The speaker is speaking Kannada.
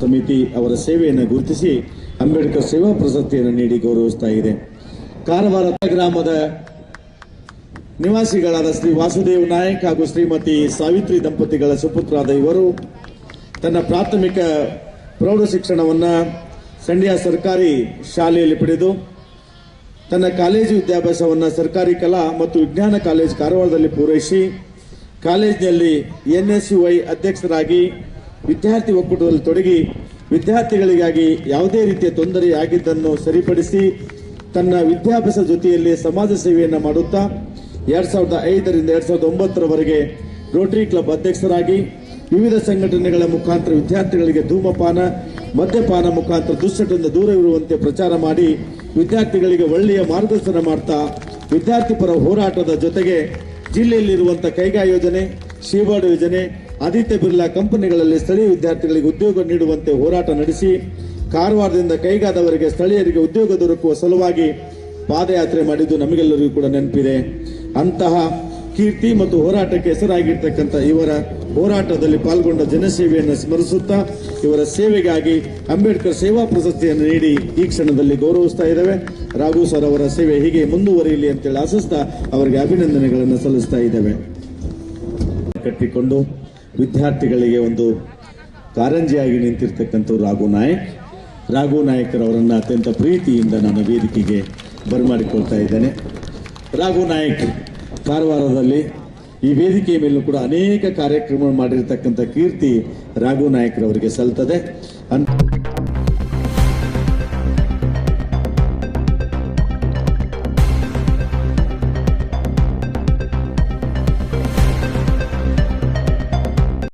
ಸಮಿತಿ ಅವರ ಸೇವೆಯನ್ನು ಗುರುತಿಸಿ ಅಂಬೇಡ್ಕರ್ ಸೇವಾ ಪ್ರಶಸ್ತಿಯನ್ನು ನೀಡಿ ಗೌರವಿಸ್ತಾ ಇದೆ. ಕಾರವಾರ ಗ್ರಾಮದ ನಿವಾಸಿಗಳಾದ ಶ್ರೀ ವಾಸುದೇವ್ ನಾಯಕ್ ಹಾಗೂ ಶ್ರೀಮತಿ ಸಾವಿತ್ರಿ ದಂಪತಿಗಳ ಸುಪುತ್ರರಾದ ಇವರು ತನ್ನ ಪ್ರಾಥಮಿಕ ಪ್ರೌಢ ಶಿಕ್ಷಣವನ್ನು ಸಂಡ್ಯ ಸರ್ಕಾರಿ ಶಾಲೆಯಲ್ಲಿ ಪಡೆದು ತನ್ನ ಕಾಲೇಜು ವಿದ್ಯಾಭ್ಯಾಸವನ್ನು ಸರ್ಕಾರಿ ಕಲಾ ಮತ್ತು ವಿಜ್ಞಾನ ಕಾಲೇಜು ಕಾರವಾರದಲ್ಲಿ ಪೂರೈಸಿ ಕಾಲೇಜಿನಲ್ಲಿ NSUI ಅಧ್ಯಕ್ಷರಾಗಿ ವಿದ್ಯಾರ್ಥಿ ಒಕ್ಕೂಟದಲ್ಲಿ ತೊಡಗಿ ವಿದ್ಯಾರ್ಥಿಗಳಿಗಾಗಿ ಯಾವುದೇ ರೀತಿಯ ತೊಂದರೆಯಾಗಿದ್ದನ್ನು ಸರಿಪಡಿಸಿ ತನ್ನ ವಿದ್ಯಾಭ್ಯಾಸ ಜೊತೆಯಲ್ಲಿ ಸಮಾಜ ಸೇವೆಯನ್ನು ಮಾಡುತ್ತಾ 2005ರಿಂದ 2009ರವರೆಗೆ ರೋಟರಿ ಕ್ಲಬ್ ಅಧ್ಯಕ್ಷರಾಗಿ ವಿವಿಧ ಸಂಘಟನೆಗಳ ಮುಖಾಂತರ ವಿದ್ಯಾರ್ಥಿಗಳಿಗೆ ಧೂಮಪಾನ ಮದ್ಯಪಾನ ಮುಖಾಂತರ ದುಶ್ಚಟದಿಂದ ದೂರವಿರುವಂತೆ ಪ್ರಚಾರ ಮಾಡಿ ವಿದ್ಯಾರ್ಥಿಗಳಿಗೆ ಒಳ್ಳೆಯ ಮಾರ್ಗದರ್ಶನ ಮಾಡ್ತಾ ವಿದ್ಯಾರ್ಥಿ ಪರ ಹೋರಾಟದ ಜೊತೆಗೆ ಜಿಲ್ಲೆಯಲ್ಲಿರುವಂತಹ ಕೈಗಾ ಯೋಜನೆ, ಶಿವಾರ್ಡ್ ಯೋಜನೆ, ಆದಿತ್ಯ ಬಿರ್ಲಾ ಕಂಪನಿಗಳಲ್ಲಿ ಸ್ಥಳೀಯ ವಿದ್ಯಾರ್ಥಿಗಳಿಗೆ ಉದ್ಯೋಗ ನೀಡುವಂತೆ ಹೋರಾಟ ನಡೆಸಿ ಕಾರವಾರದಿಂದ ಕೈಗಾದವರೆಗೆ ಸ್ಥಳೀಯರಿಗೆ ಉದ್ಯೋಗ ದೊರಕುವ ಸಲುವಾಗಿ ಪಾದಯಾತ್ರೆ ಮಾಡಿದ್ದು ನಮಗೆಲ್ಲರಿಗೂ ಕೂಡ ನೆನಪಿದೆ. ಅಂತಹ ಕೀರ್ತಿ ಮತ್ತು ಹೋರಾಟಕ್ಕೆ ಹೆಸರಾಗಿರ್ತಕ್ಕಂಥ ಇವರ ಹೋರಾಟದಲ್ಲಿ ಪಾಲ್ಗೊಂಡ ಜನಸೇವೆಯನ್ನು ಸ್ಮರಿಸುತ್ತಾ ಇವರ ಸೇವೆಗಾಗಿ ಅಂಬೇಡ್ಕರ್ ಸೇವಾ ಪ್ರಶಸ್ತಿಯನ್ನು ನೀಡಿ ಈ ಕ್ಷಣದಲ್ಲಿ ಗೌರವಿಸ್ತಾ ಇದ್ದೇವೆ. ರಾಘು ಸರ್ ಅವರ ಸೇವೆ ಹೀಗೆ ಮುಂದುವರಿಯಲಿ ಅಂತೇಳಿ ಆಶಿಸ್ತಾ ಅವರಿಗೆ ಅಭಿನಂದನೆಗಳನ್ನು ಸಲ್ಲಿಸ್ತಾ ಇದ್ದೇವೆ. ಕಟ್ಟಿಕೊಂಡು ವಿದ್ಯಾರ್ಥಿಗಳಿಗೆ ಒಂದು ಕಾರಂಜಿಯಾಗಿ ನಿಂತಿರ್ತಕ್ಕಂಥ ರಾಘು ನಾಯಕರವರನ್ನು ಅತ್ಯಂತ ಪ್ರೀತಿಯಿಂದ ನಾನು ವೇದಿಕೆಗೆ ಬರಮಾಡಿಕೊಳ್ತಾ ಇದ್ದೇನೆ. ರಾಘು ನಾಯಕ್ ಕಾರವಾರದಲ್ಲಿ ಈ ವೇದಿಕೆಯ ಮೇಲೂ ಕೂಡ ಅನೇಕ ಕಾರ್ಯಕ್ರಮ ಮಾಡಿರ್ತಕ್ಕಂಥ ಕೀರ್ತಿ ರಾಘು ನಾಯಕರವರಿಗೆ ಸಲ್ತದೆ.